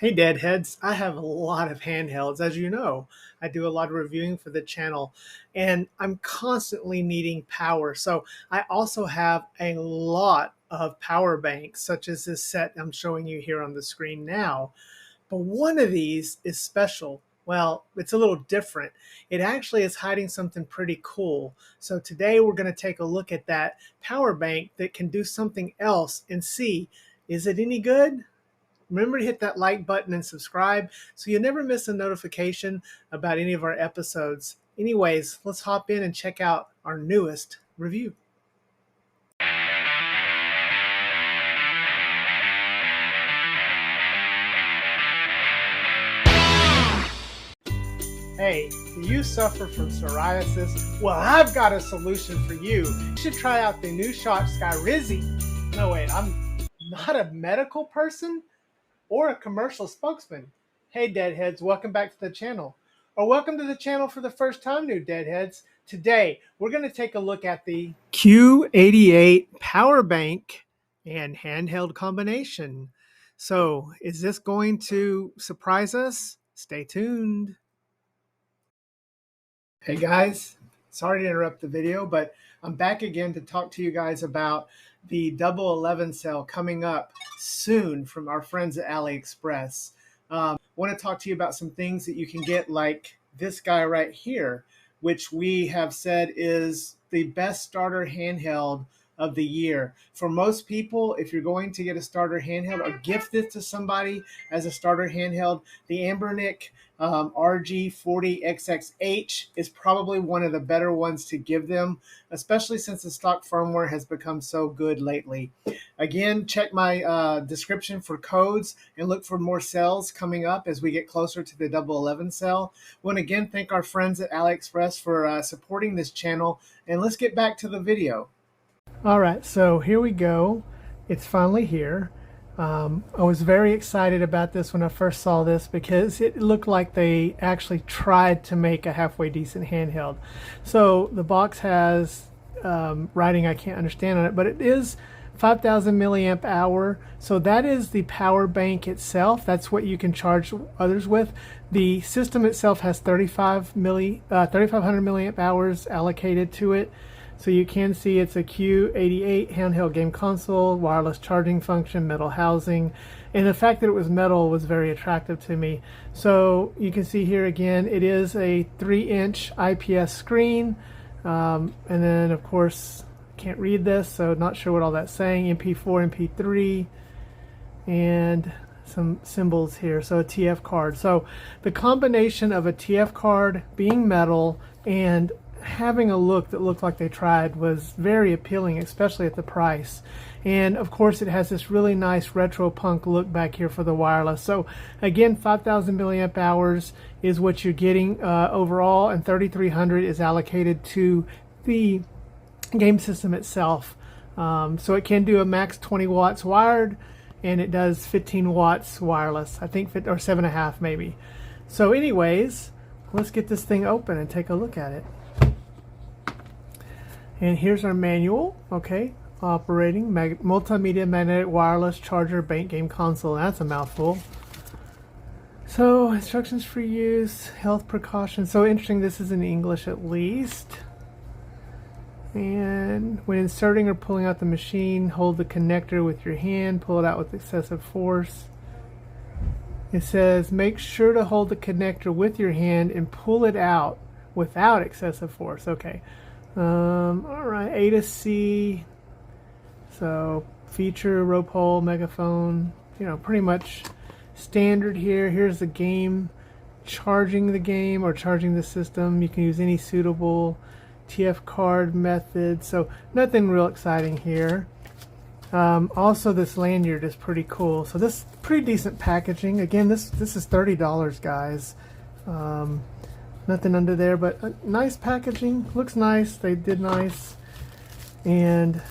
Hey Deadheads, I have a lot of handhelds. As you know, I do a lot of reviewing for the channel and I'm constantly needing power. So I also have a lot of power banks, such as this set I'm showing you here on the screen now. But one of these is special. Well, it's a little different. It actually is hiding something pretty cool. So today we're going to take a look at that power bank that can do something else and see, is it any good? Remember to hit that like button and subscribe so you never miss a notification about any of our episodes. Anyways, let's hop in and check out our newest review. Hey, do you suffer from psoriasis? Well, I've got a solution for you. You should try out the new shot Skyrizi. No, wait, I'm not a medical person or a commercial spokesman. Hey Deadheads, welcome back to the channel. Or welcome to the channel for the first time, new Deadheads. Today, we're going to take a look at the Q88 Powerbank and handheld combination. So, is this going to surprise us? Stay tuned. Hey guys, sorry to interrupt the video, but I'm back again to talk to you guys about the Double 11 sale coming up soon from our friends at AliExpress. Want to talk to you about some things that you can get, like this guy right here, which we have said is the best starter handheld of the year. For most people, if you're going to get a starter handheld or gift this to somebody as a starter handheld, the Anbernic RG 40XXH is probably one of the better ones to give them, especially since the stock firmware has become so good lately. Again, check my description for codes and look for more sales coming up as we get closer to the Double 11 sale. I want to again thank our friends at AliExpress for supporting this channel, and let's get back to the video. All right, so here we go. It's finally here. I was very excited about this when I first saw this because it looked like they actually tried to make a halfway decent handheld. So the box has writing I can't understand on it, but it is 5,000 milliamp hour. So that is the power bank itself. That's what you can charge others with. The system itself has 3,500 milliamp hours allocated to it. So you can see it's a Q88 handheld game console, wireless charging function, metal housing, and the fact that it was metal was very attractive to me. So you can see here again, it is a 3-inch IPS screen, and then of course, can't read this, so not sure what all that's saying, MP4, MP3, and some symbols here, so a TF card. So the combination of a TF card being metal and having a look that looked like they tried was very appealing, especially at the price. And of course it has this really nice retro punk look back here for the wireless. So again, 5,000 milliamp hours is what you're getting overall, and 3,300 is allocated to the game system itself. So it can do a max 20 watts wired, and it does 15 watts wireless, I think, or 7.5 maybe. So anyways, let's get this thing open and take a look at it. And here's our manual, okay, operating multimedia magnetic wireless charger bank game console. That's a mouthful. So instructions for use, health precautions. So interesting, this is in English at least. And when inserting or pulling out the machine, hold the connector with your hand, pull it out with excessive force. It says make sure to hold the connector with your hand and pull it out without excessive force. Okay. All right, A to C, so feature, rope hole, megaphone, you know, pretty much standard here. Here's the game, charging the game or charging the system. You can use any suitable TF card method, so nothing real exciting here. Also, this lanyard is pretty cool. So this pretty decent packaging. Again, this is $30, guys. Nothing under there, but nice packaging. Looks nice. They did nice. And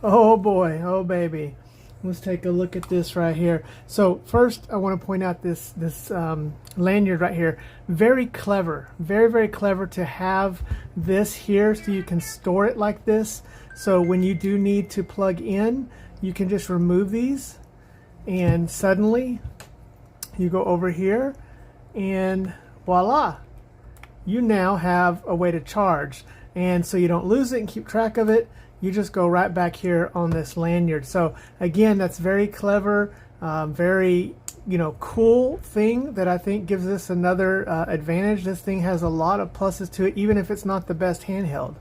oh boy, oh baby, let's take a look at this right here. So first, I want to point out this lanyard right here. Very clever, very clever to have this here, so you can store it like this. So when you do need to plug in, you can just remove these, and suddenly You go over here and voila, you now have a way to charge. And so you don't lose it and keep track of it. You just go right back here on this lanyard. So again, that's very clever, very cool thing that I think gives us another advantage. This thing has a lot of pluses to it, even if it's not the best handheld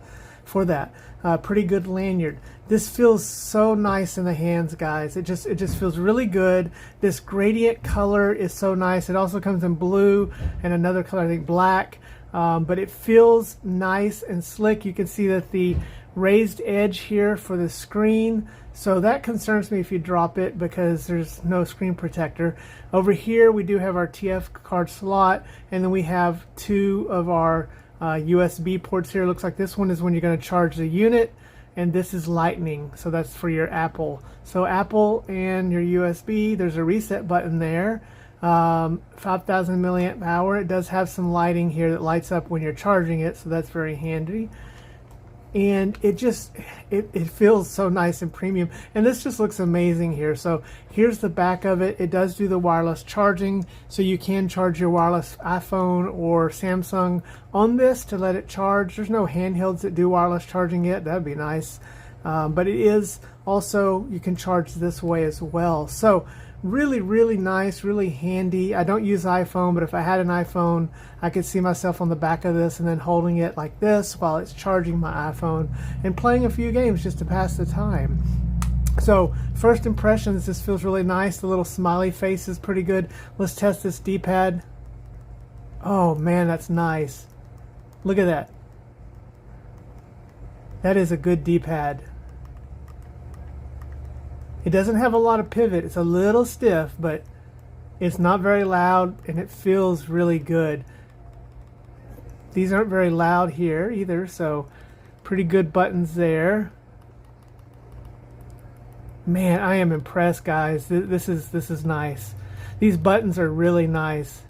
for that. Pretty good lanyard. This feels so nice in the hands, guys. It just feels really good. This gradient color is so nice. It also comes in blue and another color, I think black. But it feels nice and slick. You can see that the raised edge here for the screen, so that concerns me if you drop it because there's no screen protector. Over here we do have our TF card slot, and then we have two of our USB ports here. Looks like this one is when you're going to charge the unit, and this is Lightning, so that's for your Apple. So Apple and your USB, there's a reset button there. 5,000 milliamp hour. It does have some lighting here that lights up when you're charging it, so that's very handy. And it feels so nice and premium, and this just looks amazing here. So here's the back of it. It does do the wireless charging, so you can charge your wireless iPhone or Samsung on this to let it charge. There's no handhelds that do wireless charging yet. That'd be nice. But it is also, you can charge this way as well. So really, really nice, really handy. I don't use iPhone, but if I had an iPhone, I could see myself on the back of this and then holding it like this while it's charging my iPhone and playing a few games just to pass the time. So first impressions, this feels really nice. The little smiley face is pretty good. Let's test this D-pad. Oh man, that's nice. Look at that. That is a good D-pad. It doesn't have a lot of pivot. It's a little stiff, but it's not very loud, and it feels really good. These aren't very loud here either, so pretty good buttons there. Man, I am impressed, guys. This is nice. These buttons are really nice.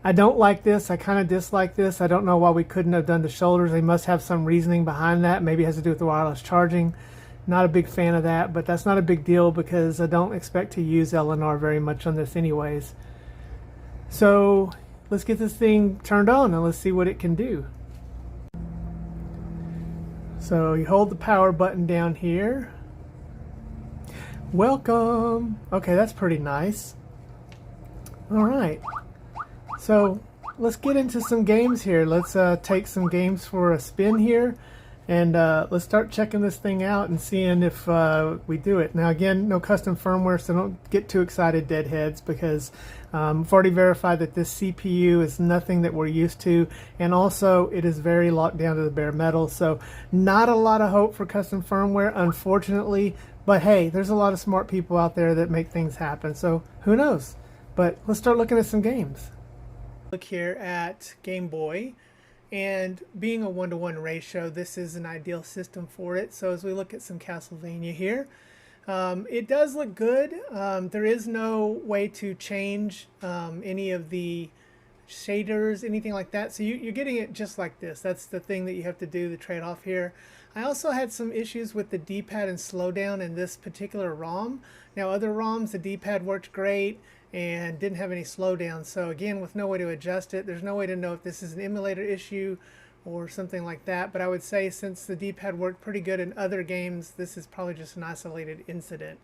I don't like this. I kind of dislike this. I don't know why we couldn't have done the shoulders. They must have some reasoning behind that. Maybe it has to do with the wireless charging. Not a big fan of that, but that's not a big deal because I don't expect to use LNR very much on this anyways. So let's get this thing turned on and let's see what it can do. So you hold the power button down here. Welcome. Okay, that's pretty nice. All right. So let's get into some games here. Let's take some games for a spin here. And let's start checking this thing out and seeing if we do it. Now again, no custom firmware, so don't get too excited, deadheads, because I've already verified that this CPU is nothing that we're used to, and also it is very locked down to the bare metal, so not a lot of hope for custom firmware, unfortunately, but hey, there's a lot of smart people out there that make things happen, so who knows? But let's start looking at some games. Look here at Gameboy. And being a 1-to-1 ratio, this is an ideal system for it. So as we look at some Castlevania here, it does look good. There is no way to change any of the shaders, anything like that. So you're getting it just like this. That's the thing that you have to do, the trade-off here. I also had some issues with the D-pad and slowdown in this particular ROM. Now other ROMs, the D-pad worked great and didn't have any slowdown. So again, with no way to adjust it, there's no way to know if this is an emulator issue or something like that. But I would say since the D-pad worked pretty good in other games, this is probably just an isolated incident.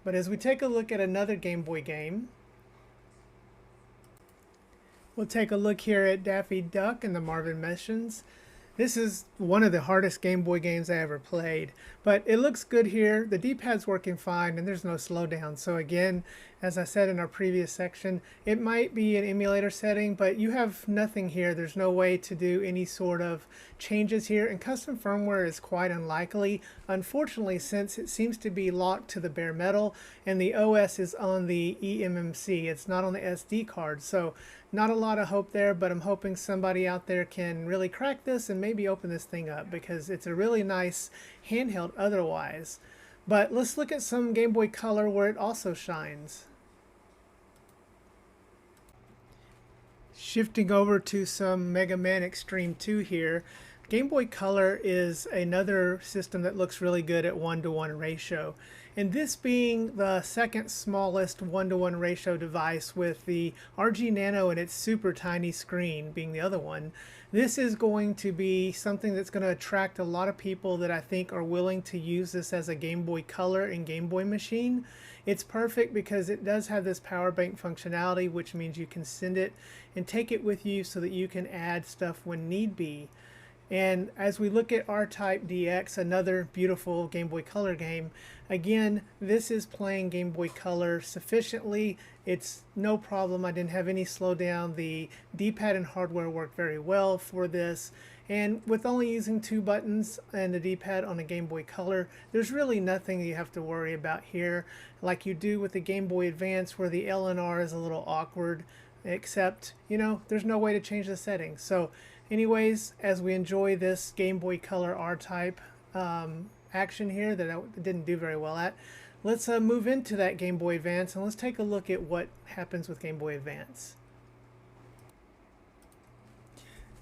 But as we take a look at another Game Boy game, we'll take a look here at Daffy Duck and the Marvin missions. This is one of the hardest Game Boy games I ever played, but it looks good here. The D-pad's working fine and there's no slowdown. So again, as I said in our previous section, it might be an emulator setting, but you have nothing here. There's no way to do any sort of changes here, and custom firmware is quite unlikely, unfortunately, since it seems to be locked to the bare metal and the OS is on the eMMC. It's not on the SD card, so not a lot of hope there, but I'm hoping somebody out there can really crack this and maybe open this thing up, because it's a really nice handheld otherwise. But let's look at some Game Boy Color where it also shines. Shifting over to some Megaman Xtreme 2 here. Game Boy Color is another system that looks really good at 1-to-1 ratio. And this being the second smallest 1-to-1 ratio device, with the RG Nano and its super tiny screen being the other one, this is going to be something that's going to attract a lot of people that I think are willing to use this as a Game Boy Color and Game Boy machine. It's perfect because it does have this power bank functionality, which means you can send it and take it with you so that you can add stuff when need be. And as we look at R-Type DX, another beautiful Game Boy Color game, again, this is playing Game Boy Color sufficiently. It's no problem. I didn't have any slowdown. The D-pad and hardware work very well for this. And with only using 2 buttons and the D-pad on a Game Boy Color, there's really nothing you have to worry about here, like you do with the Game Boy Advance, where the LNR is a little awkward, except, you know, there's no way to change the settings. So anyways, as we enjoy this Game Boy Color R-Type action here that I didn't do very well at, let's move into that Game Boy Advance and let's take a look at what happens with Game Boy Advance.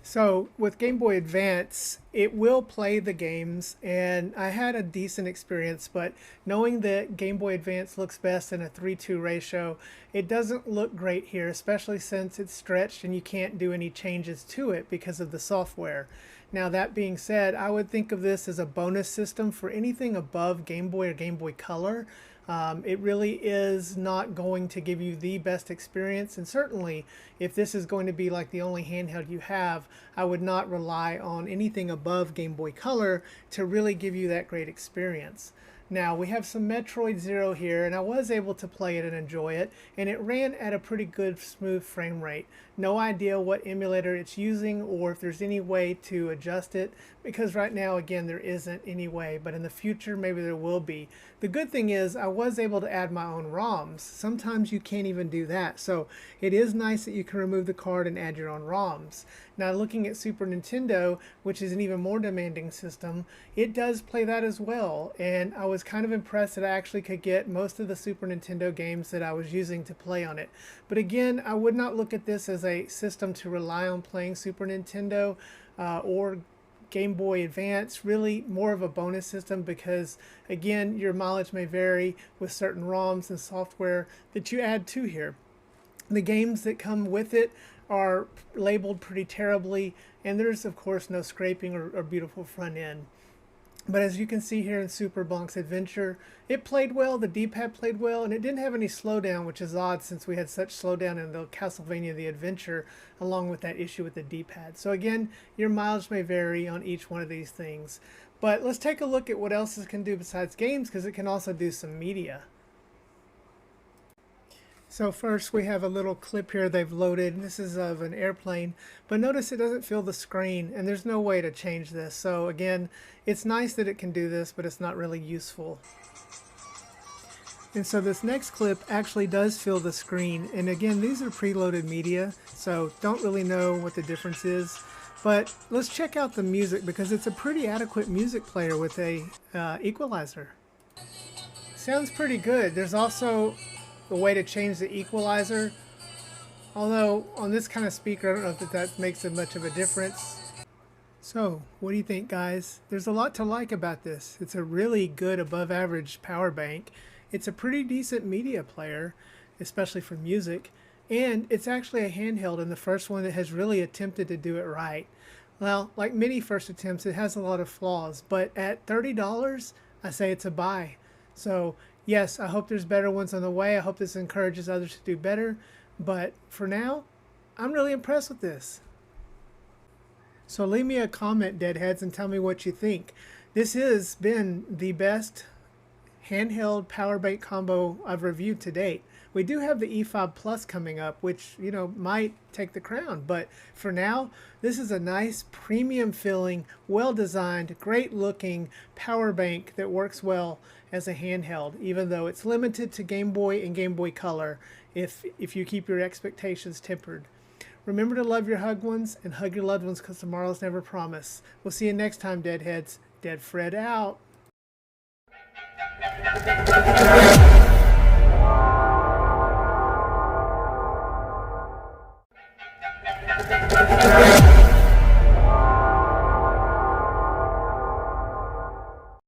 So with Game Boy Advance, it will play the games, and I had a decent experience, but knowing that Game Boy Advance looks best in a 3:2 ratio, it doesn't look great here, especially since it's stretched and you can't do any changes to it because of the software. Now, that being said, I would think of this as a bonus system for anything above Game Boy or Game Boy Color. It really is not going to give you the best experience, and certainly if this is going to be like the only handheld you have, I would not rely on anything above Game Boy Color to really give you that great experience. Now, we have some Metroid Zero here, and I was able to play it and enjoy it, and it ran at a pretty good smooth frame rate. No idea what emulator it's using or if there's any way to adjust it, because right now, again, there isn't any way, but in the future maybe there will be. The good thing is I was able to add my own ROMs. Sometimes you can't even do that, so it is nice that you can remove the card and add your own ROMs. Now, looking at Super Nintendo, which is an even more demanding system, it does play that as well, and I was kind of impressed that I actually could get most of the Super Nintendo games that I was using to play on it. But again, I would not look at this as a system to rely on playing Super Nintendo or Game Boy Advance. Really more of a bonus system because, again, your mileage may vary with certain ROMs and software that you add to here. The games that come with it are labeled pretty terribly, and there's of course no scraping or beautiful front end. But as you can see here in Super Bonks Adventure, it played well, the D-pad played well, and it didn't have any slowdown, which is odd since we had such slowdown in the Castlevania The Adventure, along with that issue with the D-pad. So again, your mileage may vary on each one of these things. But let's take a look at what else it can do besides games, because it can also do some media. So first we have a little clip here they've loaded. This is of an airplane, but notice it doesn't fill the screen, and there's no way to change this. So again, it's nice that it can do this, but it's not really useful. And so this next clip actually does fill the screen, and again, these are preloaded media, so don't really know what the difference is. But let's check out the music, because it's a pretty adequate music player with a equalizer. Sounds pretty good. There's also a way to change the equalizer, although on this kind of speaker I don't know if that makes much of a difference. So what do you think, guys? There's a lot to like about this. It's a really good above average power bank. It's a pretty decent media player, especially for music, and it's actually a handheld, and the first one that has really attempted to do it right. Well, like many first attempts, it has a lot of flaws, but at $30 I say it's a buy. So yes, I hope there's better ones on the way. I hope this encourages others to do better. But for now, I'm really impressed with this. So leave me a comment, Deadheads, and tell me what you think. This has been the best handheld power bank combo I've reviewed to date. We do have the E5 Plus coming up, which, you know, might take the crown. But for now, this is a nice premium feeling, well-designed, great-looking power bank that works well as a handheld, even though it's limited to Game Boy and Game Boy Color if you keep your expectations tempered. Remember to love your hug ones and hug your loved ones, because tomorrow's never promised. We'll see you next time, Deadheads. Dead Fred out.